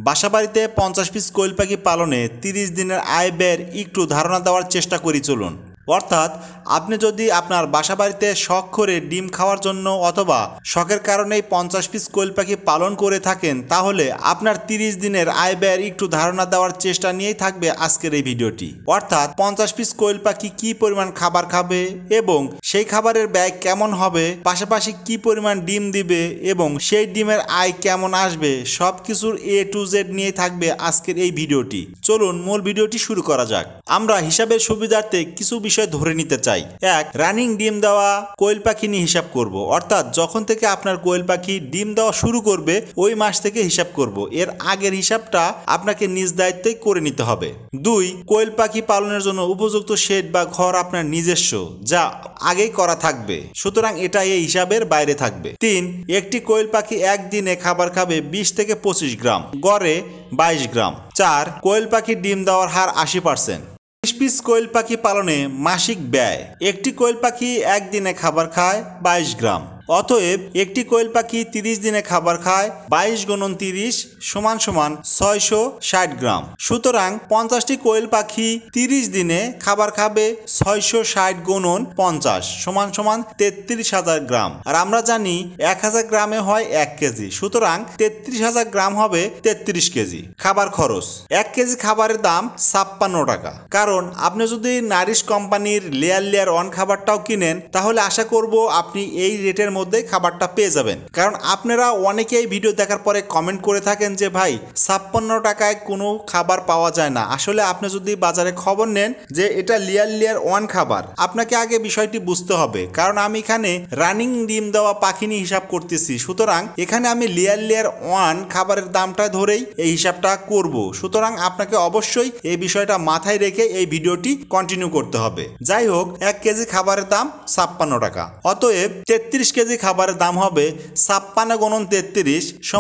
বাসাবাড়িতে 50 piece কোয়েল পাখি পালনে 30 দিনের আয় ব্যয়ের একটু ধারণা দেওয়ার চেষ্টা করি চলুন। অর্থাৎ আপনি যদি আপনার বাসাবাড়িতে শখ করে ডিম খাওয়ার জন্য অথবা শখের কারণেই 50 পিস কোয়েল পাখি পালন করে থাকেন, তাহলে আপনার 30 দিনের আয় ব্যয়ের একটু ধারণা দেওয়ার চেষ্টা নিয়েই থাকবে আজকের এই ভিডিওটি। অর্থাৎ 50 পিস কোয়েল পাখি কী পরিমাণ খাবার খাবে এবং সেই খাবারের ব্যয় কেমন হবে, পাশাপাশি কী পরিমাণ ডিম দিবে এবং সেই ডিমের আয় কেমন আসবে, সব কিছুর A to Z নিয়ে থাকবে আজকের এই ভিডিওটি। চলুন মূল ভিডিওটি শুরু করা যাক। আমরা হিসাবের সুবিধার্থে কিছু বিষয় ধরে নিতে চাই। এক, রানিং ডিম দেওয়া কোয়েল পাখি নিয়ে হিসাব করব। অর্থাৎ যখন থেকে আপনার কোয়েল পাখি ডিম দেওয়া শুরু করবে ওই মাস থেকে হিসাব করব। এর আগের হিসাবটা আপনাকে নিজ দায়িত্বেই করে নিতে হবে। দুই, কোয়েল পাখি পালনের জন্য উপযুক্ত শেড বা ঘর আপনার নিজস্ব, যা আগেই করা থাকবে, সুতরাং এটা এই হিসাবের বাইরে থাকবে। তিন, একটি কোয়েল পাখি একদিনে খাবার খাবে 20 থেকে 25 গ্রাম, গড়ে 22 গ্রাম। চার, কোয়েল পাখি ডিম দেওয়ার হার 80%। 30 পিস কোয়েল পাখি পালনে মাসিক ব্যয়। একটি কোয়েল পাখি একদিনে খাবার খায় 22 গ্রাম, অতএব একটি কোয়েল পাখি 30 দিনে খাবার খায় 22 × 30 = 660 গ্রাম। সুতরাং 50টি কোয়েল পাখি 30 দিনে খাবার খাবে 660 × 50 = 33,000 গ্রাম। আর আমরা জানি 1000 গ্রামে হয় 1 কেজি, সুতরাং 33,000 গ্রাম হবে 33 কেজি। খাবার খরচ। 1 কেজি খাবারের দাম 56 টাকা। কারণ আপনি যদি নারিশ কোম্পানির লেয়ার 1 খাবারটাও কিনেন, তাহলে আশা করব আপনি এই রেটের মধ্যে খাবারটা পেয়ে যাবেন। কারণ আপনারা অনেকেই ভিডিও দেখার পরে কমেন্ট করে থাকেন যে ভাই 56 টাকায় কোনো খাবার পাওয়া যায় না। আসলে আপনি যদি বাজারে খবর নেন যে এটা লেয়ার 1 খাবার, আপনাকে আগে বিষয়টি বুঝতে হবে। কারণ আমি এখানে রানিং ডিম দেওয়া পাখি নিয়ে হিসাব করতেছি, সুতরাং এখানে আমি লেয়ার 1 খাবারের দামটা ধরেই এই হিসাবটা করব। সুতরাং আপনাকে অবশ্যই এই বিষয়টা মাথায় রেখে এই ভিডিওটি কন্টিনিউ করতে হবে। যাই হোক, 1 কেজি খাবারের দাম 56 টাকা, অতএব 33 কেজি খাবারের দাম হবে 56 × 33 =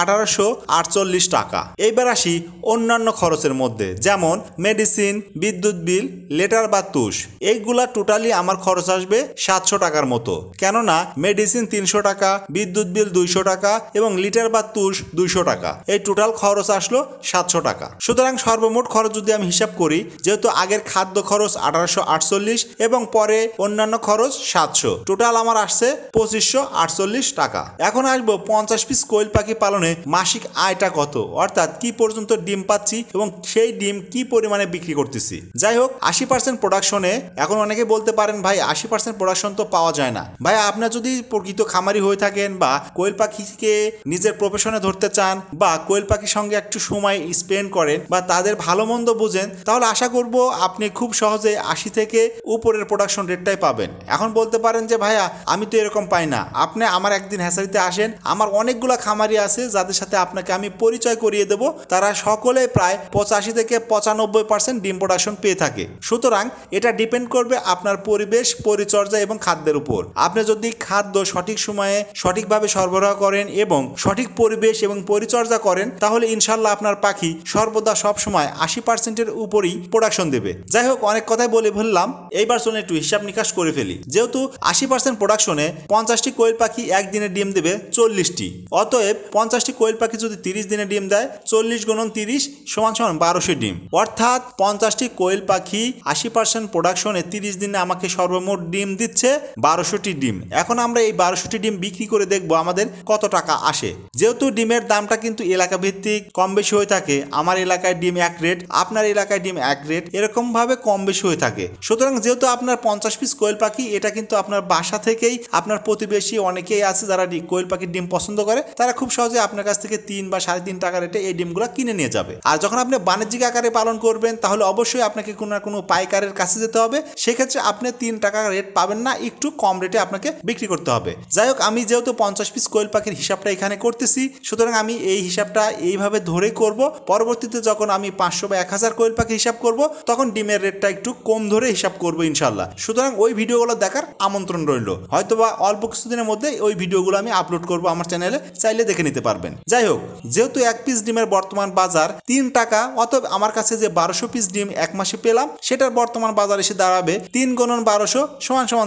1848 টাকা। এইবার আসি অন্যান্য খরচের মধ্যে, যেমন মেডিসিন, বিদ্যুৎ বিল, লেটার বা তুষ। এইগুলা টোটালি আমার খরচ আসবে 700 টাকার মতো। কেননা মেডিসিন 300 টাকা, বিদ্যুৎ বিল 200 টাকা এবং লিটার বা তুষ 200 টাকা। এই টোটাল খরচ আসলো 700 টাকা। সুতরাং সর্বমোট খরচ যদি আমি হিসাব করি, যেহেতু আগের খাদ্য খরচ 1848 এবং পরে অন্যান্য খরচ 700, টোটাল আমার আসছে 2548 টাকা। এখন আসবো 50 পিস কোয়েল পাখি পালনে মাসিক আয়টা কত, অর্থাৎ কি পর্যন্ত ডিম পাচ্ছি এবং সেই ডিম কি পরিমাণে বিক্রি করতেছি। যাই হোক, 80% প্রোডাকশনে। এখন অনেকে বলতে পারেন ভাই 80% প্রোডাকশন তো পাওয়া যায় না। ভাই আপনার যদি প্রকৃত খামারি হয়ে থাকেন বা কোয়েল পাখিকে নিজের প্রফেশনে ধরতে চান বা কোয়েল পাখির সঙ্গে একটু সময় স্পেন্ড করেন বা তাদের ভালো মন্দ বুঝেন, তাহলে আশা করব আপনি খুব সহজে 80 থেকে উপরের প্রোডাকশন রেটটাই পাবেন। এখন বলতে পারেন যে ভাইয়া আমি তো এরকম পাই না। আপনি আমার একদিন হ্যাচারিতে আসেন, আমার অনেকগুলো খামারি আছে যাদের সাথে আপনাকে আমি পরিচয় করিয়ে দেব। তারা সকলে প্রায় 85 থেকে 95% ডিম প্রোডাকশন পেয়ে থাকে। সুতরাং এটা ডিপেন্ড করবে আপনার পরিবেশ, পরিচর্যা এবং খাদ্যের উপর। আপনি যদি খাদ্য সঠিক সময়ে সঠিকভাবে সরবরাহ করেন এবং সঠিক পরিবেশ এবং পরিচর্যা করেন, তাহলে ইনশাল্লাহ আপনার পাখি সর্বদা সবসময় 80%-এর উপরই প্রোডাকশন দেবে। যাই হোক, অনেক কথাই বলে ফেললাম। এইবার চলুন একটু হিসাব নিকাশ করে ফেলি। যেহেতু 80% প্রোডাকশনে 50টি কোয়েল পাখি একদিনে ডিম দেবে 40টি, অতএব 50টি কোয়েল পাখি যদি 30 দিনে ডিম দেয়, 40 × 30 = 1200 ডিম। অর্থাৎ 50টি কোয়েল পাখি 80% প্রোডাকশনে 30 দিনে আমাকে সর্বমোট ডিম দিচ্ছে 1200টি ডিম। এখন আমরা এই 1200টি ডিম বিক্রি করে দেখবো আমাদের কত টাকা আসে। যেহেতু ডিমের দামটা কিন্তু এলাকা ভিত্তিক কম বেশি হয়ে থাকে, আমার এলাকায় ডিম এক রেট, আপনার এলাকায় ডিম এক রেট, এরকম ভাবে কম বেশি হয়ে থাকে। সুতরাং যেহেতু আপনার 50 পিস কোয়েল পাখি, এটা কিন্তু আপনার বাসা থেকেই আপনার প্রতিবেশী অনেকেই আছে যারা কোয়েল পাখির ডিম পছন্দ করে, তারা খুব সহজে আপনার কাছ থেকে 3 বা 3.5 টাকা রেটে এই ডিমগুলো কিনে নিয়ে যাবে। আর যখন আপনি বাণিজ্যিক আকারে পালন করবেন, তাহলে অবশ্যই আপনাকে কোনো না কোনো পাইকারের কাছে যেতে হবে। সেক্ষেত্রে আপনি 3 টাকা রেট পাবেন না, একটু কম রেটে আপনাকে বিক্রি করতে হবে। যাই হোক, আমি যেহেতু 50 পিস কোয়েল পাখির হিসাবটা এখানে করতেছি, সুতরাং আমি এই হিসাবটা এইভাবে ধরেই করব। পরবর্তীতে যখন আমি 500 বা 1000 কোয়েল পাখি হিসাব করব, তখন ডিমের রেটটা একটু কম ধরে হিসাব করবো ইনশাল্লাহ। সুতরাং ওই ভিডিওগুলো দেখার আমন্ত্রণ রইল। হয়তোবা অল্প কিছুদিনের মধ্যে ওই ভিডিওগুলো আমি আপলোড করব আমার চ্যানেলে, চাইলে দেখে নিতে পারবেন। যাই হোক, যেহেতু 1 পিস ডিমের বর্তমান বাজার 3 টাকা, অতএব আমার কাছে যে 1200 পিস ডিম এক মাসে পেলাম সেটার বর্তমান বাজার এসে দাঁড়াবে 3 × 1200 =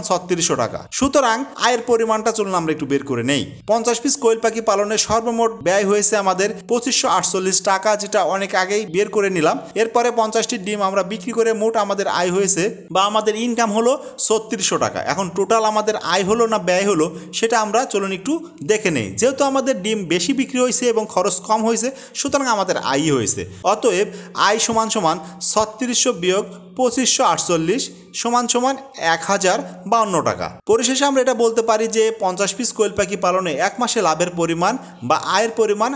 3600 টাকা। সুতরাং আয়ের পরিমাণটা চলুন আমরা একটু বের করে নেই। 50 পিস কোয়েল পাখি পালনে সর্বমোট ব্যয় হয়েছে আমাদের 2548 টাকা, যেটা অনেক আগেই বের করে নিলাম। এরপরে 50টি ডিম আমরা বিক্রি করে মোট আমাদের আয় হয়েছে বা আমাদের ইনকাম হলো 3600 টাকা। এখন টোটাল আমাদের আয় হলো না ব্যয় হলো সেটা আমরা চলুন একটু দেখে নেই। যেহেতু আমাদের ডিম বেশি বিক্রি হয়েছে এবং খরচ কম হয়েছে, সুতরাং আমাদের আয়ই হয়েছে। অতএব আয় সমান 3600 বিয়োগ 2548 সমান 1052 টাকা। পরিশেষে আমরা এটা বলতে পারি যে 50 পিস কোয়েল পাখি পালনে এক মাসে লাভের পরিমাণ বা আয়ের পরিমাণ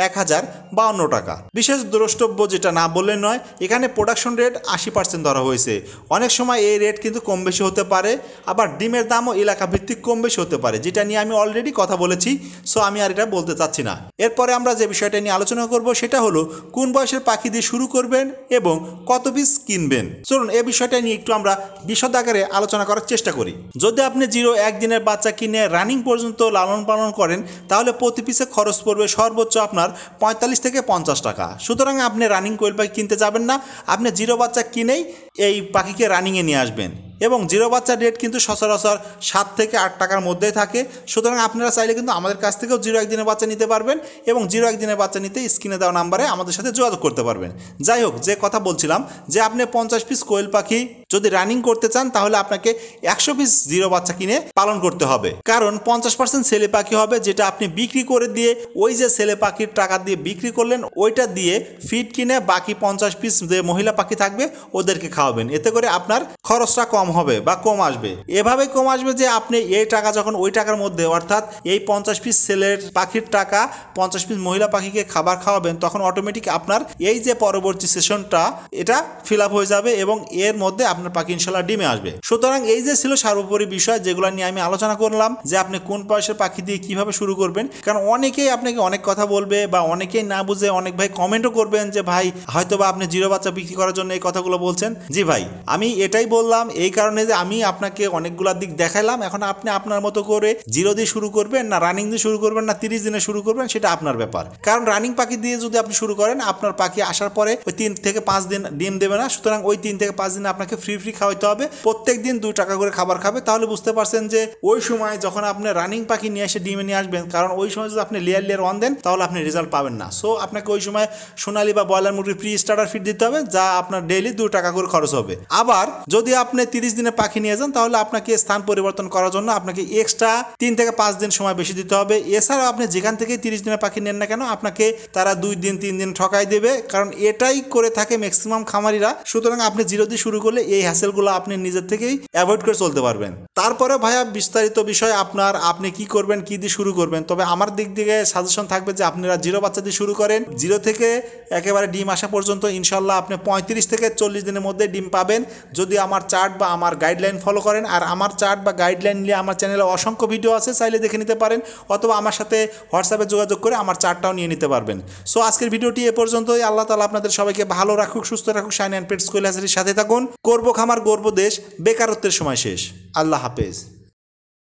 1052 টাকা। বিশেষ দ্রষ্টব্য যেটা না বললে নয়, এখানে প্রোডাকশন রেট 80% ধরা হয়েছে। অনেক সময় এই রেট কিন্তু কম বেশি হতে পারে, আবার ডিমের দামও এলাকা ভিত্তিক কম বেশি হতে পারে, যেটা নিয়ে আমি অলরেডি কথা বলেছি। সো আমি আর এটা বলতে চাচ্ছি না। এরপরে আমরা যে বিষয়টা নিয়ে আলোচনা করব সেটা হলো কোন বয়সের পাখি দিয়ে শুরু করবেন এবং কত পিস কিনবেন। চলুন এই বিষয়টা নিয়ে একটু আমরা বিশদ আকারে আলোচনা করার চেষ্টা করি। যদি আপনি 0-1 দিনের বাচ্চা কিনে রানিং পর্যন্ত লালন পালন করেন, তাহলে প্রতি পিসে খরচ পড়বে সর্বোচ্চ আপনার 45 থেকে 50 টাকা। সুতরাং আপনি রানিং কোয়েল পাখি কিনতে যাবেন না, আপনি 0 বাচ্চা কিনেই এই পাখিকে রানিংয়ে নিয়ে আসবেন। এবং 0 বাচ্চার রেট কিন্তু সচরাচর 7 থেকে 8 টাকার মধ্যেই থাকে। সুতরাং আপনারা চাইলে কিন্তু আমাদের কাছ থেকেও 0-1 দিনের বাচ্চা নিতে পারবেন এবং 0-1 দিনের বাচ্চা নিতে স্ক্রিনে দেওয়া নাম্বারে আমাদের সাথে যোগাযোগ করতে পারবেন। যাই হোক, যে কথা বলছিলাম যে আপনি 50 পিস কোয়েল পাখি যদি রানিং করতে চান, তাহলে আপনাকে 100 পিস 0 বাচ্চা কিনে পালন করতে হবে। কারণ 50% ছেলে পাখি হবে, যেটা আপনি বিক্রি করে দিয়ে ওই যে ছেলে পাখির টাকা দিয়ে বিক্রি করলেন ওইটা দিয়ে ফিড কিনে বাকি 50 পিস যে মহিলা পাখি থাকবে ওদেরকে খাওয়াবেন। এতে করে আপনার খরচটা কম হবে বা কম আসবে। এভাবে কম আসবে যে আপনি এই টাকা যখন ওই টাকার মধ্যে, অর্থাৎ এই 50 পিস ছেলের পাখির টাকা 50 পিস মহিলা পাখিকে খাবার খাওয়াবেন, তখন অটোমেটিক আপনার এই যে পরবর্তী সেশনটা এটা ফিল আপ হয়ে যাবে এবং এর মধ্যে আপনার পাখি ইনশাল্লাহ ডিমে আসবে। সুতরাং এই যে ছিল সর্বোপরি বিষয় যেগুলো নিয়ে আমি আলোচনা করলাম, যে আপনি কোন বয়সের পাখি দিয়ে কিভাবে শুরু করবেন। কারণ অনেকেই আপনাকে অনেক কথা বলবে বা অনেকেই না বুঝে অনেক ভাই কমেন্টও করবেন যে ভাই হয়তো বা আপনি 0 বাচ্চা বিক্রি করার জন্য এই কথাগুলো বলছেন। জি ভাই, আমি এটাই বললাম এই কারণে যে আমি আপনাকে অনেকগুলা দিক দেখাইলাম। এখন আপনি আপনার মতো করে 0 দিয়ে শুরু করবেন না রানিং দিয়ে শুরু করবেন না 30 দিনে শুরু করবেন, সেটা আপনার ব্যাপার। কারণ রানিং পাখি দিয়ে যদি আপনি শুরু করেন, আপনার পাখি আসার পরে ওই 3 থেকে 5 দিন ডিম দেবে না। সুতরাং ওই 3 থেকে 5 দিনে আপনাকে ফ্রি খাওয়াইতে হবে, প্রত্যেক দিন 2 টাকা করে খাবার খাবে। তাহলে বুঝতে পারছেন যে ওই সময় যখন আপনি রানিং পাখি নিয়ে এসে ডিমে নিয়ে আসবেন, কারণ ওই সময় যদি আপনি লেয়ার ওয়ান দেন তাহলে আপনি রেজাল্ট পাবেন না। সো আপনাকে ওই সময় সোনালী বা ব্রয়লার মুরগির প্রি স্টার্টার ফিড দিতে হবে, যা আপনার ডেইলি 2 টাকা করে খরচ হবে। আবার যদি আপনি 30 দিনে পাখি নিয়ে যান, তাহলে আপনাকে স্থান পরিবর্তন করার জন্য আপনাকে এক্সট্রা 3 থেকে 5 দিন সময় বেশি দিতে হবে। এছাড়াও আপনি যেখান থেকে 30 দিনের পাখি নেন না কেন, আপনাকে তারা 2 দিন 3 দিন ঠকাই দেবে, কারণ এটাই করে থাকে ম্যাক্সিমাম খামারিরা। সুতরাং আপনি 0 দিয়ে শুরু করলে এই হ্যাসেলগুলো আপনি নিজের থেকেই অ্যাভয়েড করে চলতে পারবেন। তারপরে ভাইয়া বিস্তারিত বিষয় আপনি কি করবেন, কি দিয়ে শুরু করবেন। তবে আমার দিক থেকে সাজেশন থাকবে যে আপনারা 0 বাচ্চা দিয়ে শুরু করেন। 0 থেকে একেবারে ডিম আসা পর্যন্ত ইনশাল্লাহ আপনি 35 থেকে 40 দিনের মধ্যে ডিম পাবেন, যদি আমার চার্ট বা আমার গাইডলাইন ফলো করেন। আর আমার চার্ট বা গাইডলাইন নিয়ে আমার চ্যানেলে অসংখ্য ভিডিও আছে, চাইলে দেখে নিতে পারেন, অথবা আমার সাথে হোয়াটসঅ্যাপে যোগাযোগ করে আমার চার্টটাও নিয়ে নিতে পারবেন। সো আজকের ভিডিওটি এ পর্যন্তই। আল্লাহ তাআলা আপনাদের সবাইকে ভালো রাখুক, সুস্থ রাখুক। শাইন অ্যান্ড পেটস কোয়েল হ্যাচারির সাথে থাকুন। করবো খামার, গর্ব দেশ, বেকারত্বের সময় শেষ। আল্লাহ হাফেজ।